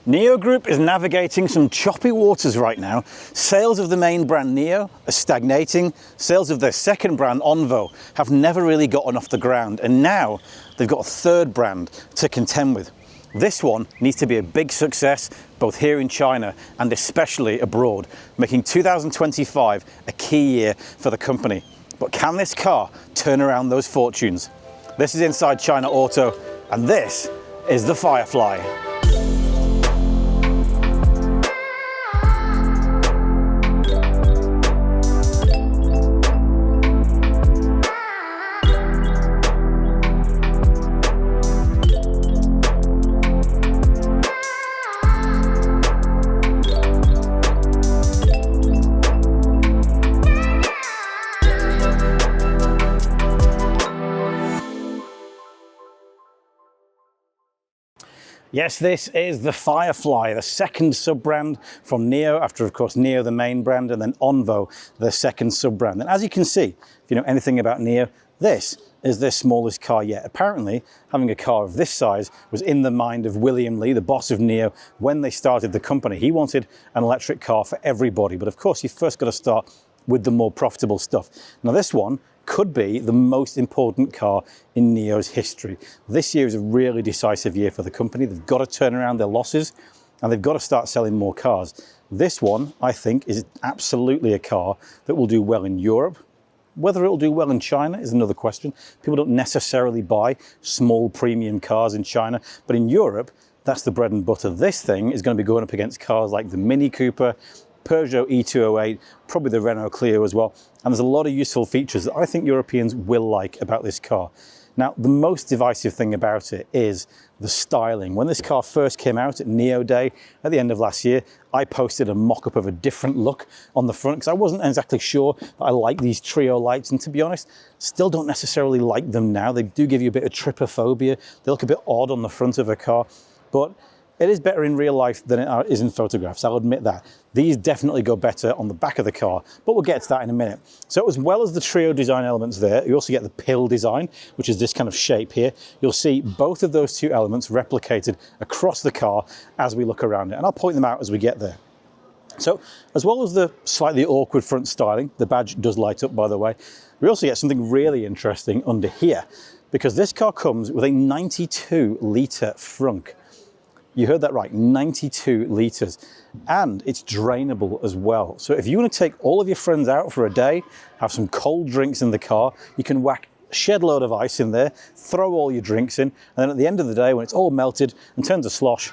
NIO Group is navigating some choppy waters right now. Sales of the main brand NIO are stagnating. Sales of their second brand Onvo have never really gotten off the ground, and now they've got a third brand to contend with. This one needs to be a big success both here in China and especially abroad, making 2025 a key year for the company. But can this car turn around those fortunes? This is Inside China Auto, and this is the Firefly. Yes, this is the Firefly, the second sub-brand from NIO, after of course NIO the main brand, and then Onvo the second sub-brand. And as you can see, if you know anything about NIO, this is their smallest car yet. Apparently, having a car of this size was in the mind of William Li, the boss of NIO, when they started the company. He wanted an electric car for everybody, but of course you first got to start with the more profitable stuff. Now this one could be the most important car in NIO's history. This year is a really decisive year for the company. They've got to turn around their losses and they've got to start selling more cars. This one, I think, is absolutely a car that will do well in Europe. Whether it'll do well in China is another question. People don't necessarily buy small premium cars in China, but in Europe, that's the bread and butter. This thing is going to be going up against cars like the Mini Cooper, Peugeot E208, probably the Renault Clio as well. And there's a lot of useful features that I think Europeans will like about this car. Now, the most divisive thing about it is the styling. When this car first came out at NIO Day at the end of last year, I posted a mock-up of a different look on the front because I wasn't exactly sure that I like these trio lights, and to be honest, still don't necessarily like them now. They do give you a bit of trypophobia. They look a bit odd on the front of a car, but it is better in real life than it is in photographs, I'll admit that. These definitely go better on the back of the car, but we'll get to that in a minute. So as well as the trio design elements there, you also get the pill design, which is this kind of shape here. You'll see both of those two elements replicated across the car as we look around it, and I'll point them out as we get there. So as well as the slightly awkward front styling, the badge does light up by the way, we also get something really interesting under here, because this car comes with a 92-litre frunk. You heard that right, 92 litres, and it's drainable as well. So if you want to take all of your friends out for a day, have some cold drinks in the car, you can whack a shed load of ice in there, throw all your drinks in, and then at the end of the day when it's all melted and turns to slosh,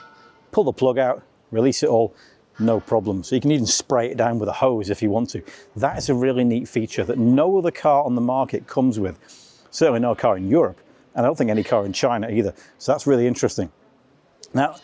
pull the plug out, release it all, no problem. So you can even spray it down with a hose if you want to. That is a really neat feature that no other car on the market comes with. Certainly no car in Europe, and I don't think any car in China either. So that's really interesting. Now,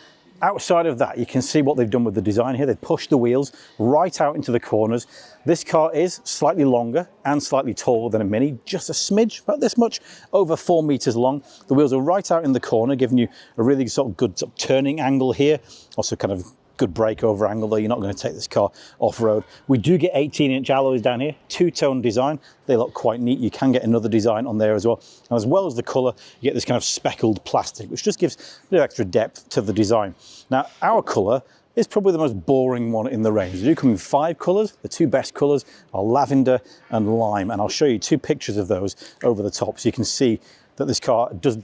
outside of that, you can see what they've done with the design here. They've pushed the wheels right out into the corners. This car is slightly longer and slightly taller than a Mini, just a smidge, about this much, over 4 meters long. The wheels are right out in the corner, giving you a really sort of good turning angle here. Also kind of good breakover angle, though you're not going to take this car off-road. We do get 18-inch alloys down here, two-tone design. They look quite neat. You can get another design on there as well. And as well as the colour, you get this kind of speckled plastic, which just gives a bit of extra depth to the design. Now, our colour is probably the most boring one in the range. They do come in 5 colours. The 2 best colours are lavender and lime, and I'll show you 2 pictures of those over the top so you can see that this car does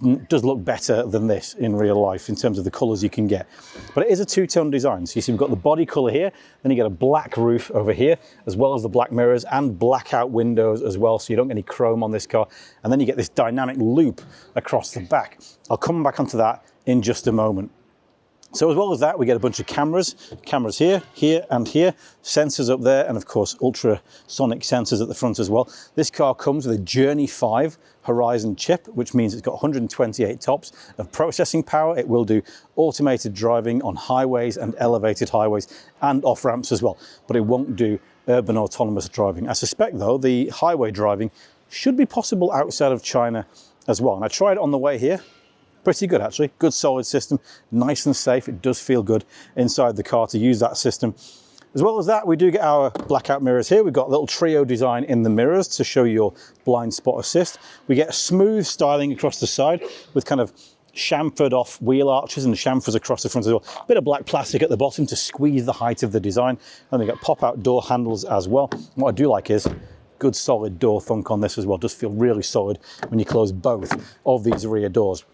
look better than this in real life in terms of the colours you can get. But it is a two-tone design. So you see we've got the body colour here, then you get a black roof over here, as well as the black mirrors and blackout windows as well, so you don't get any chrome on this car. And then you get this dynamic loop across the back. I'll come back onto that in just a moment. So as well as that, we get a bunch of cameras here, here and here, sensors up there, and of course ultrasonic sensors at the front as well. This car comes with a Journey 5 Horizon chip, which means it's got 128 tops of processing power. It will do automated driving on highways and elevated highways and off ramps as well, but it won't do urban autonomous driving. I suspect though the highway driving should be possible outside of China as well. And I tried it on the way here. Pretty good actually, good solid system, nice and safe. It does feel good inside the car to use that system. As well as that, we do get our blackout mirrors here. We've got a little trio design in the mirrors to show your blind spot assist. We get a smooth styling across the side with kind of chamfered off wheel arches and chamfers across the front as well. Bit of black plastic at the bottom to squeeze the height of the design. And they've got pop-out door handles as well. What I do like is good solid door thunk on this as well. Does feel really solid when you close both of these rear doors.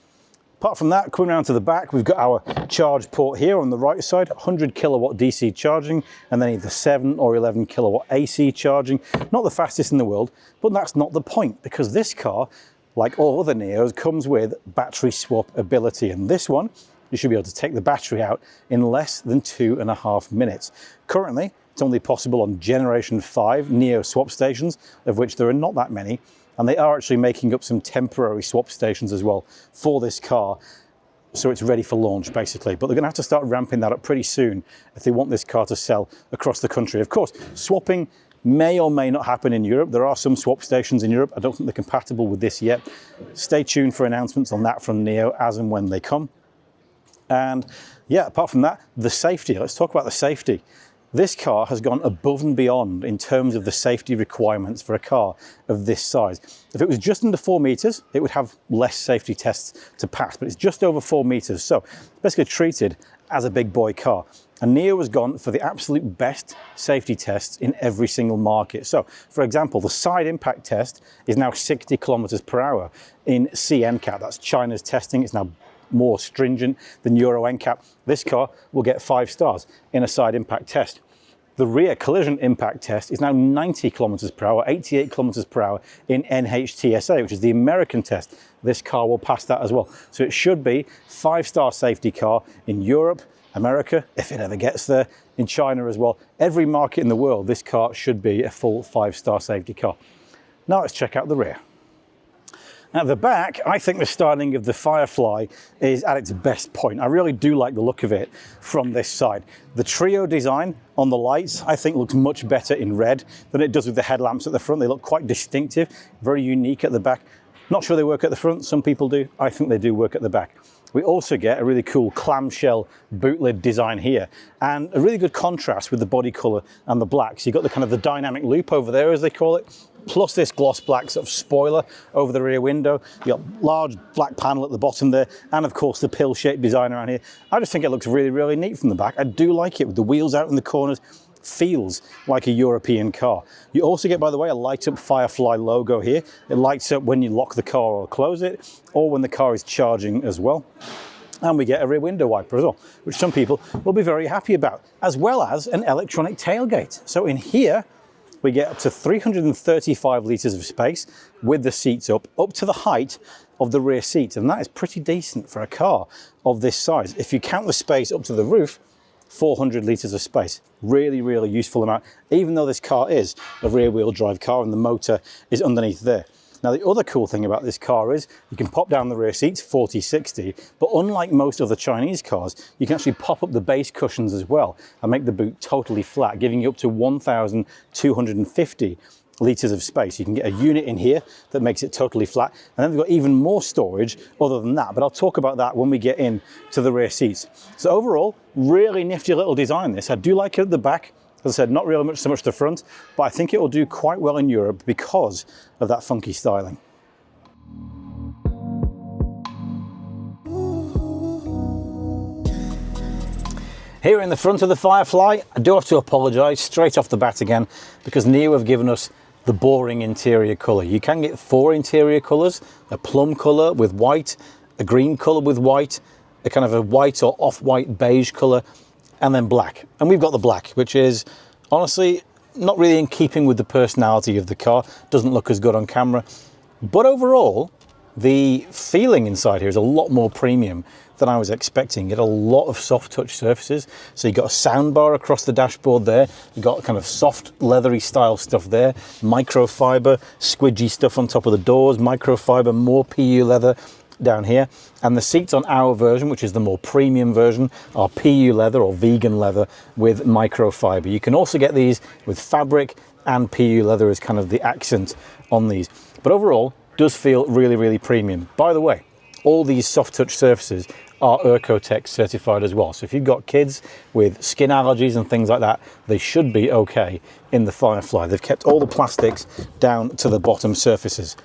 Apart from that, coming around to the back, we've got our charge port here on the right side, 100 kilowatt DC charging, and then either 7 or 11 kilowatt AC charging. Not the fastest in the world, but that's not the point, because this car, like all other NIOs, comes with battery swap ability. And this one, you should be able to take the battery out in less than 2.5 minutes. Currently, it's only possible on Generation 5 NIO swap stations, of which there are not that many. And they are actually making up some temporary swap stations as well for this car, so it's ready for launch basically. But they're going to have to start ramping that up pretty soon if they want this car to sell across the country. Of course, swapping may or may not happen in Europe. There are some swap stations in Europe. I don't think they're compatible with this yet. Stay tuned for announcements on that from NIO as and when they come. And yeah, apart from that, the safety. Let's talk about the safety. This car has gone above and beyond in terms of the safety requirements for a car of this size. If it was just under 4 meters, it would have less safety tests to pass, but it's just over 4 meters. So basically treated as a big boy car. And NIO has gone for the absolute best safety tests in every single market. So for example, the side impact test is now 60 kilometers per hour in CNCAP. That's China's testing. It's now more stringent than Euro NCAP. This car will get 5 stars in a side impact test. The rear collision impact test is now 90 kilometers per hour, 88 kilometers per hour in NHTSA, which is the American test. This car will pass that as well. So it should be 5-star safety car in Europe, America, if it ever gets there, in China as well. Every market in the world, this car should be a full 5-star safety car. Now let's check out the rear. At the back, I think the styling of the Firefly is at its best point. I really do like the look of it from this side. The trio design on the lights, I think, looks much better in red than it does with the headlamps at the front. They look quite distinctive, very unique at the back. Not sure they work at the front, some people do. I think they do work at the back. We also get a really cool clamshell boot lid design here and a really good contrast with the body color and the black. So you've got the kind of the dynamic loop over there, as they call it, plus this gloss black sort of spoiler over the rear window. You've got large black panel at the bottom there, and of course the pill-shaped design around here. I just think it looks really, really neat from the back. I do like it with the wheels out in the corners. Feels like a European car. You also get, by the way, a light up Firefly logo here. It lights up when you lock the car or close it, or when the car is charging as well. And we get a rear window wiper as well, which some people will be very happy about, as well as an electronic tailgate. So in here, we get up to 335 litres of space with the seats up to the height of the rear seat. And that is pretty decent for a car of this size. If you count the space up to the roof, 400 litres of space. Really, really useful amount, even though this car is a rear-wheel drive car and the motor is underneath there. Now, the other cool thing about this car is you can pop down the rear seats 40-60, but unlike most of the Chinese cars, you can actually pop up the base cushions as well and make the boot totally flat, giving you up to 1,250 litres of space. You can get a unit in here that makes it totally flat, and then they've got even more storage other than that, but I'll talk about that when we get into the rear seats. So overall, really nifty little design this. I do like it at the back. As I said, not really so much the front, but I think it will do quite well in Europe because of that funky styling. Here in the front of the Firefly, I do have to apologise straight off the bat again, because NIO have given us the boring interior colour. You can get 4 interior colours: a plum colour with white, a green colour with white, a kind of a white or off-white beige colour, and then black. And we've got the black, which is honestly not really in keeping with the personality of the car. Doesn't look as good on camera. But overall, the feeling inside here is a lot more premium than I was expecting. You get a lot of soft touch surfaces. So you've got a sound bar across the dashboard there. You've got kind of soft leathery style stuff there. Microfiber, squidgy stuff on top of the doors. Microfiber, more PU leather down here. And the seats on our version, which is the more premium version, are PU leather or vegan leather with microfiber. You can also get these with fabric and PU leather as kind of the accent on these. But overall, does feel really, really premium. By the way, all these soft touch surfaces are Ercotech certified as well. So if you've got kids with skin allergies and things like that, they should be okay in the Firefly. They've kept all the plastics down to the bottom surfaces.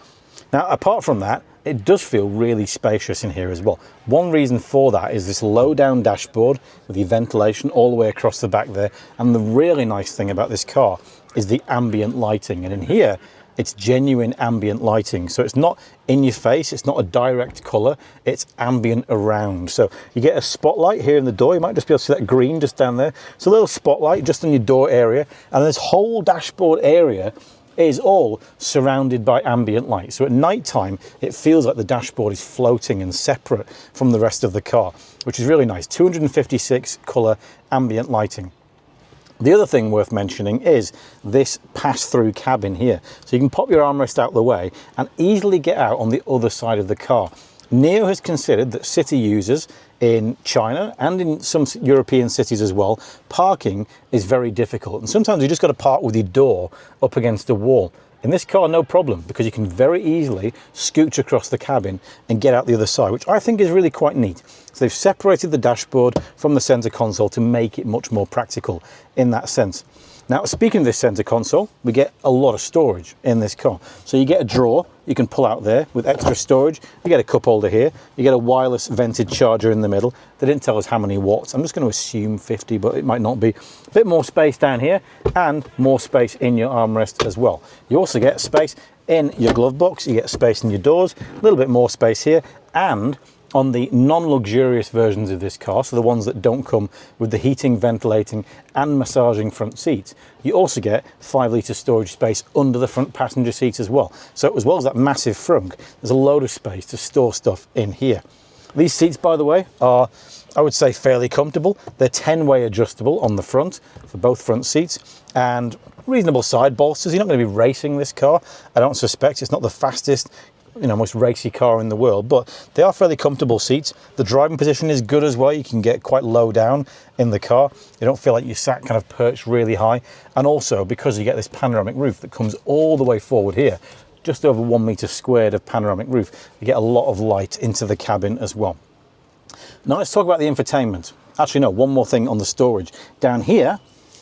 Now, apart from that, it does feel really spacious in here as well. One reason for that is this low down dashboard with the ventilation all the way across the back there. And the really nice thing about this car is the ambient lighting. And in here, it's genuine ambient lighting. So it's not in your face, it's not a direct color, it's ambient around. So you get a spotlight here in the door. You might just be able to see that green just down there. It's a little spotlight just on your door area. And this whole dashboard area is all surrounded by ambient light. So at night time, it feels like the dashboard is floating and separate from the rest of the car, which is really nice. 256 color ambient lighting. The other thing worth mentioning is this pass-through cabin here. So you can pop your armrest out the way and easily get out on the other side of the car. NIO has considered that city users in China and in some European cities as well, parking is very difficult. And sometimes you just got to park with your door up against a wall. In this car, no problem, because you can very easily scooch across the cabin and get out the other side, which I think is really quite neat. So they've separated the dashboard from the center console to make it much more practical in that sense. Now, speaking of this center console, we get a lot of storage in this car. So you get a drawer you can pull out there with extra storage. You get a cup holder here. You get a wireless vented charger in the middle. They didn't tell us how many watts. I'm just going to assume 50, but it might not be. A bit more space down here and more space in your armrest as well. You also get space in your glove box. You get space in your doors, a little bit more space here, and on the non-luxurious versions of this car, so the ones that don't come with the heating, ventilating and massaging front seats, you also get 5 litre storage space under the front passenger seats as well. So as well as that massive frunk, there's a load of space to store stuff in here. These seats, by the way, are, I would say, fairly comfortable. They're 10-way adjustable on the front for both front seats and reasonable side bolsters. You're not going to be racing this car. I don't suspect. It's not the fastest, most racy car in the world, but they are fairly comfortable seats. The driving position is good as well. You can get quite low down in the car. You don't feel like you're sat kind of perched really high. And also, because you get this panoramic roof that comes all the way forward here, just over 1 meter squared of panoramic roof, you get a lot of light into the cabin as well. Now let's talk about the infotainment. Actually, no, one more thing on the storage. Down here,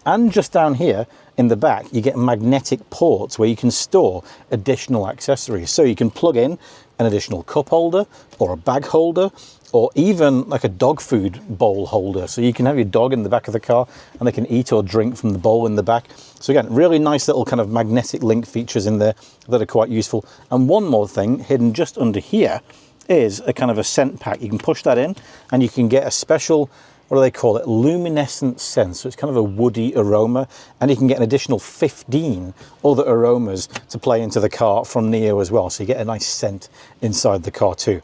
and just down here in the back, you get magnetic ports where you can store additional accessories. So you can plug in an additional cup holder or a bag holder, or even like a dog food bowl holder. So you can have your dog in the back of the car and they can eat or drink from the bowl in the back. So again, really nice little kind of magnetic link features in there that are quite useful. And one more thing hidden just under here is a kind of a scent pack. You can push that in and you can get a special, what do they call it? Luminescent scent. So it's kind of a woody aroma, and you can get an additional 15 other aromas to play into the car from NIO as well. So you get a nice scent inside the car too.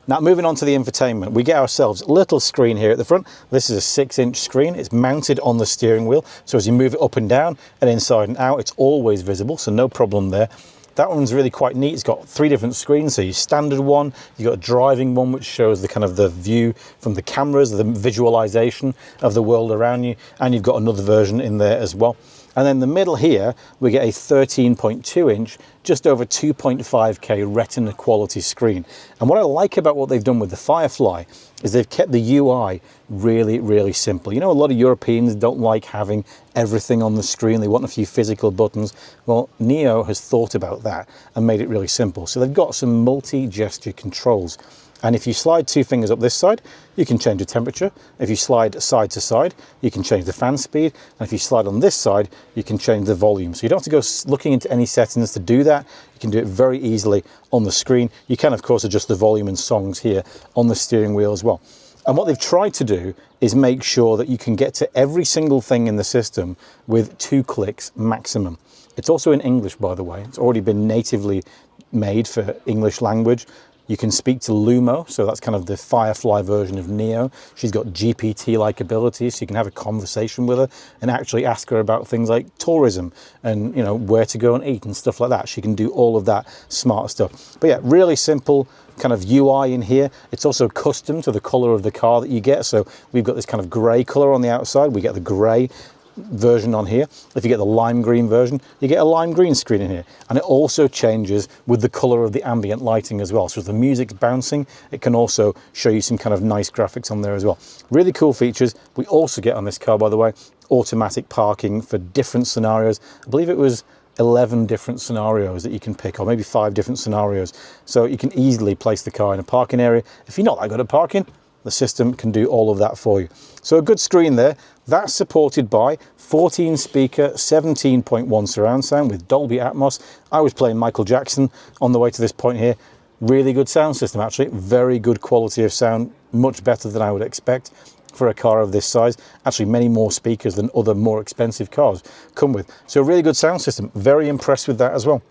Now moving on to the infotainment, we get ourselves a little screen here at the front. This is a 6-inch screen. It's mounted on the steering wheel. So as you move it up and down and inside and out, it's always visible. So no problem there. That one's really quite neat. It's got 3 different screens. So your standard one, you've got a driving one, which shows the kind of the view from the cameras, the visualization of the world around you. And you've got another version in there as well. And then in the middle here, we get a 13.2 inch, just over 2.5K retina quality screen. And what I like about what they've done with the Firefly is they've kept the UI really, really simple. A lot of Europeans don't like having everything on the screen. They want a few physical buttons. Well, NIO has thought about that and made it really simple. So they've got some multi-gesture controls. And if you slide 2 fingers up this side, you can change the temperature. If you slide side to side, you can change the fan speed. And if you slide on this side, you can change the volume. So you don't have to go looking into any settings to do that. You can do it very easily on the screen. You can, of course, adjust the volume and songs here on the steering wheel as well. And what they've tried to do is make sure that you can get to every single thing in the system with 2 clicks maximum. It's also in English, by the way. It's already been natively made for English language. You can speak to Lumo, so that's kind of the Firefly version of NIO. She's got GPT-like abilities, so you can have a conversation with her and actually ask her about things like tourism and, where to go and eat and stuff like that. She can do all of that smart stuff. But yeah, really simple kind of UI in here. It's also custom to the color of the car that you get. So we've got this kind of gray color on the outside. We get the gray version on here. If you get the lime green version, you get a lime green screen in here, and it also changes with the color of the ambient lighting as well. So if the music's bouncing, it can also show you some kind of nice graphics on there as well. Really cool features. We also get on this car, by the way, automatic parking for different scenarios. I believe it was 11 different scenarios that you can pick, or maybe 5 different scenarios. So you can easily place the car in a parking area. If you're not that good at parking, the system can do all of that for you. So a good screen there. That's supported by 14 speaker, 17.1 surround sound with Dolby Atmos. I was playing Michael Jackson on the way to this point here. Really good sound system, actually. Very good quality of sound, much better than I would expect for a car of this size. Actually, many more speakers than other more expensive cars come with. So a really good sound system. Very impressed with that as well.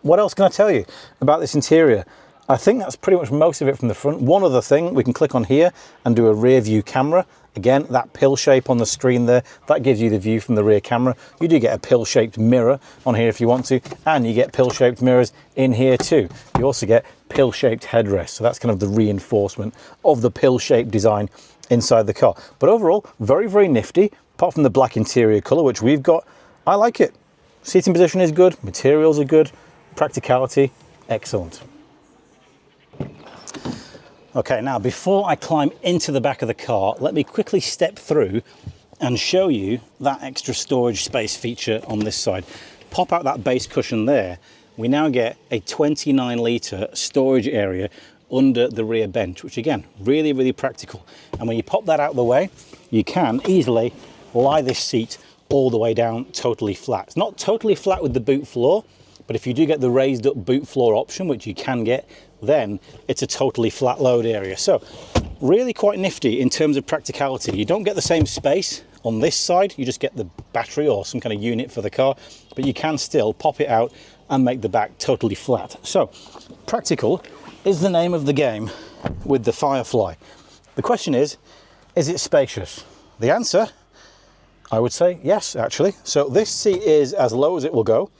What else can I tell you about this interior? I think that's pretty much most of it from the front. One other thing, we can click on here and do a rear view camera. Again, that pill shape on the screen there, that gives you the view from the rear camera. You do get a pill-shaped mirror on here if you want to, and you get pill-shaped mirrors in here too. You also get pill-shaped headrests, so that's kind of the reinforcement of the pill-shaped design inside the car. But overall, very, very nifty, apart from the black interior color, which we've got. I like it. Seating position is good, materials are good, practicality, excellent. Okay, now before I climb into the back of the car, let me quickly step through and show you that extra storage space feature on this side. Pop out that base cushion there. We now get a 29 litre storage area under the rear bench, which again, really, really practical. And when you pop that out of the way, you can easily lie this seat all the way down totally flat. It's not totally flat with the boot floor, but if you do get the raised up boot floor option, which you can get, then it's a totally flat load area. So really quite nifty in terms of practicality. You don't get the same space on this side, you just get the battery or some kind of unit for the car, but you can still pop it out and make the back totally flat. So practical is the name of the game with the Firefly. The question is it spacious? The answer, I would say yes, actually. So this seat is as low as it will go.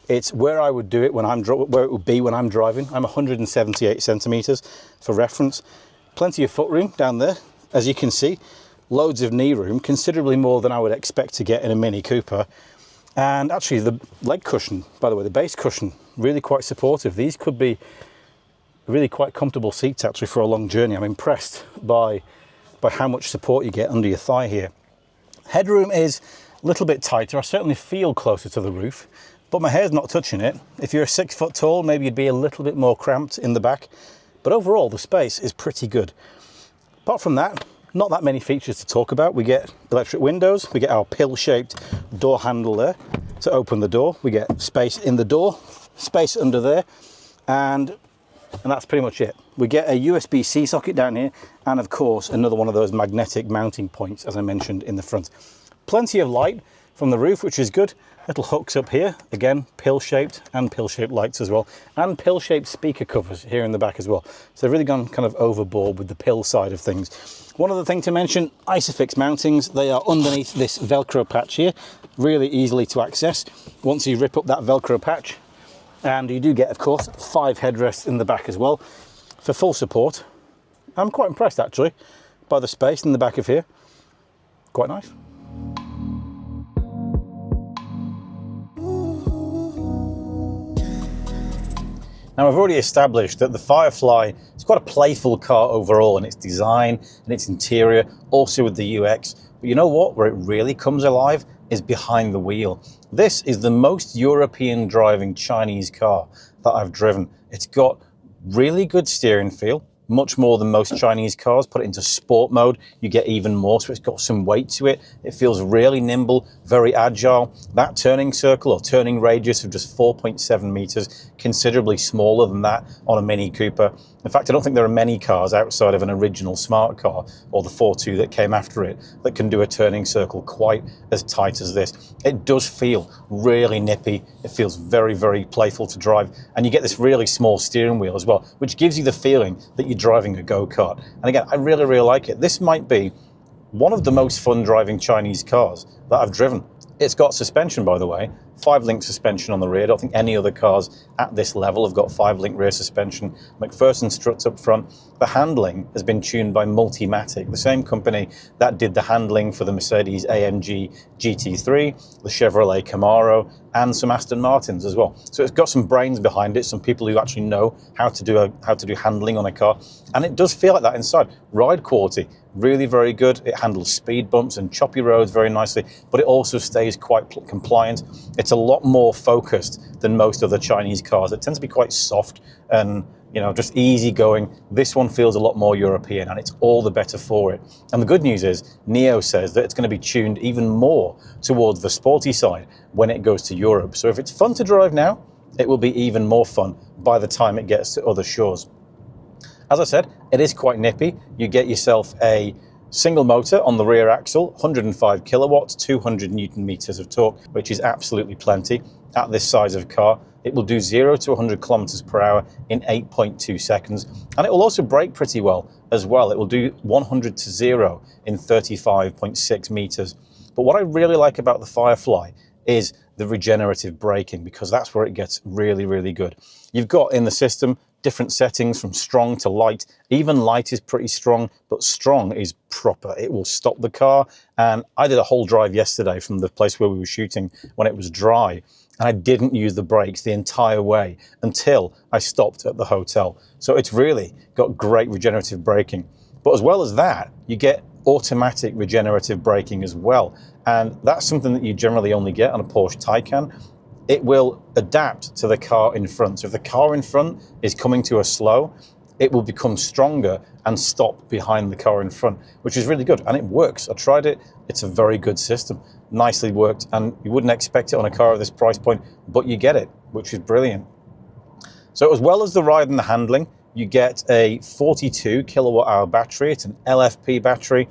It's where I would do it when where it would be when I'm driving. I'm 178 centimeters for reference. Plenty of footroom down there, as you can see. Loads of knee room, considerably more than I would expect to get in a Mini Cooper. And actually the leg cushion, by the way, the base cushion, really quite supportive. These could be really quite comfortable seats actually for a long journey. I'm impressed by how much support you get under your thigh here. Headroom is a little bit tighter. I certainly feel closer to the roof, but my hair's not touching it. If you're 6 foot tall, maybe you'd be a little bit more cramped in the back, but overall the space is pretty good. Apart from that, not that many features to talk about. We get electric windows, we get our pill-shaped door handle there to open the door, we get space in the door, space under there, and that's pretty much it. We get a USB-C socket down here, and of course another one of those magnetic mounting points, as I mentioned, in the front. Plenty of light from the roof, which is good. Little hooks up here, again, pill-shaped and pill-shaped lights as well, and pill-shaped speaker covers here in the back as well. So they've really gone kind of overboard with the pill side of things. One other thing to mention, Isofix mountings. They are underneath this Velcro patch here, really easily to access once you rip up that Velcro patch. And you do get, of course, 5 headrests in the back as well for full support. I'm quite impressed actually by the space in the back of here. Quite nice. Now, I've already established that the Firefly is quite a playful car overall in its design and its interior, also with the UX. But you know what? Where it really comes alive is behind the wheel. This is the most European driving Chinese car that I've driven. It's got really good steering feel, much more than most Chinese cars. Put it into sport mode, you get even more, so it's got some weight to it. It feels really nimble, very agile. That turning circle or turning radius of just 4.7 meters, considerably smaller than that on a Mini Cooper. In fact, I don't think there are many cars outside of an original smart car or the 4.2 that came after it that can do a turning circle quite as tight as this. It does feel really nippy. It feels very, very playful to drive. And you get this really small steering wheel as well, which gives you the feeling that you're driving a go-kart. And again, I really, really like it. This might be one of the most fun driving Chinese cars that I've driven. It's got suspension, by the way, 5-link suspension on the rear. I don't think any other cars at this level have got 5-link rear suspension. McPherson struts up front. The handling has been tuned by Multimatic, the same company that did the handling for the Mercedes AMG GT3, the Chevrolet Camaro, and some Aston Martins as well. So it's got some brains behind it, some people who actually know how to do handling on a car, and it does feel like that inside. Ride quality, really very good. It handles speed bumps and choppy roads very nicely, but it also stays quite compliant. It's it's a lot more focused than most other Chinese cars. It tends to be quite soft and, you know, just easy going. This one feels a lot more European, and it's all the better for it. And the good news is NIO says that it's going to be tuned even more towards the sporty side when it goes to Europe. So if it's fun to drive now, it will be even more fun by the time it gets to other shores. As I said, it is quite nippy. You get yourself a single motor on the rear axle, 105 kilowatts, 200 Newton meters of torque, which is absolutely plenty at this size of car. It will do 0 to 100 kilometers per hour in 8.2 seconds. And it will also brake pretty well as well. It will do 100 to 0 in 35.6 meters. But what I really like about the Firefly is the regenerative braking, because that's where it gets really, really good. You've got in the system different settings from strong to light. Even light is pretty strong, but strong is proper. It will stop the car. And I did a whole drive yesterday from the place where we were shooting when it was dry, and I didn't use the brakes the entire way until I stopped at the hotel. So it's really got great regenerative braking. But as well as that, you get automatic regenerative braking as well. And that's something that you generally only get on a Porsche Taycan. It will adapt to the car in front. So if the car in front is coming to a slow, it will become stronger and stop behind the car in front, which is really good. And it works. I tried it. It's a very good system. Nicely worked. And you wouldn't expect it on a car of this price point, but you get it, which is brilliant. So as well as the ride and the handling, you get a 42 kilowatt hour battery. It's an LFP battery.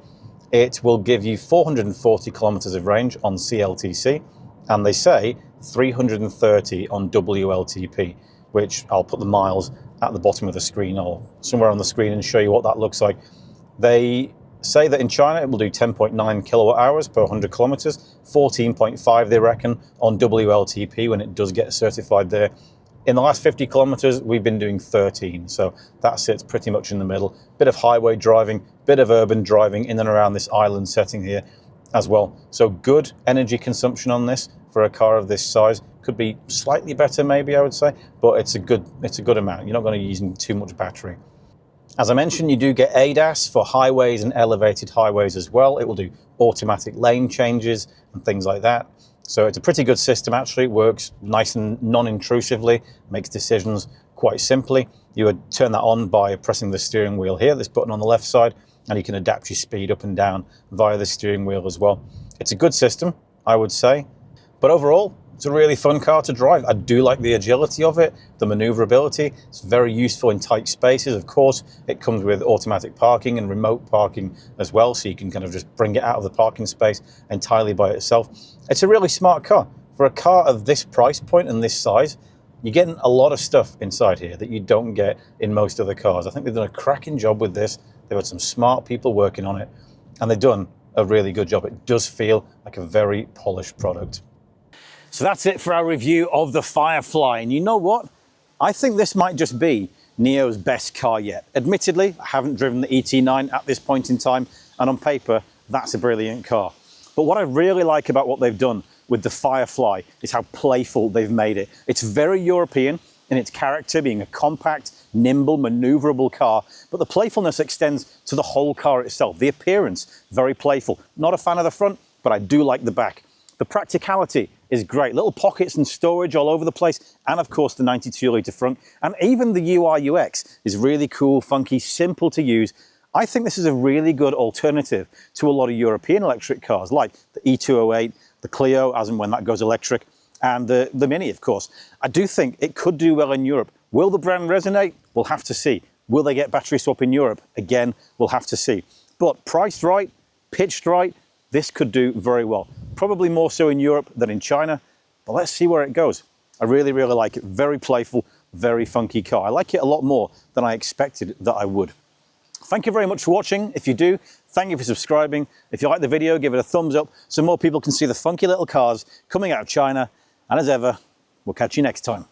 It will give you 440 kilometers of range on CLTC. And they say 330 on WLTP, which I'll put the miles at the bottom of the screen or somewhere on the screen and show you what that looks like. They say that in China it will do 10.9 kilowatt hours per 100 kilometers, 14.5 they reckon on WLTP when it does get certified there. In the last 50 kilometers, we've been doing 13, so that sits pretty much in the middle. Bit of highway driving, bit of urban driving in and around this island setting here as well. So good energy consumption on this for a car of this size. Could be slightly better maybe, I would say, but it's a good amount. You're not going to be using too much battery. As I mentioned, you do get ADAS for highways and elevated highways as well. It will do automatic lane changes and things like that. So it's a pretty good system actually. It works nice and non-intrusively, makes decisions quite simply. You would turn that on by pressing the steering wheel here, this button on the left side, and you can adapt your speed up and down via the steering wheel as well. It's a good system, I would say. But overall, it's a really fun car to drive. I do like the agility of it, the maneuverability. It's very useful in tight spaces. Of course, it comes with automatic parking and remote parking as well, so you can kind of just bring it out of the parking space entirely by itself. It's a really smart car. For a car of this price point and this size, you're getting a lot of stuff inside here that you don't get in most other cars. I think they've done a cracking job with this. They've had some smart people working on it, and they've done a really good job. It does feel like a very polished product. So that's it for our review of the Firefly. And you know what? I think this might just be NIO's best car yet. Admittedly, I haven't driven the ET9 at this point in time, and on paper, that's a brilliant car. But what I really like about what they've done with the Firefly is how playful they've made it. It's very European in its character, being a compact, nimble, maneuverable car, but the playfulness extends to the whole car itself. The appearance, very playful. Not a fan of the front, but I do like the back. The practicality is great. Little pockets and storage all over the place, and of course the 92-litre front. And even the UI UX is really cool, funky, simple to use. I think this is a really good alternative to a lot of European electric cars, like the E208, the Clio, as and when that goes electric, and the Mini, of course. I do think it could do well in Europe. Will the brand resonate? We'll have to see. Will they get battery swap in Europe? Again, we'll have to see. But priced right, pitched right, this could do very well. Probably more so in Europe than in China, but let's see where it goes. I really, really like it. Very playful, very funky car. I like it a lot more than I expected that I would. Thank you very much for watching. If you do, thank you for subscribing. If you like the video, give it a thumbs up so more people can see the funky little cars coming out of China. And as ever, we'll catch you next time.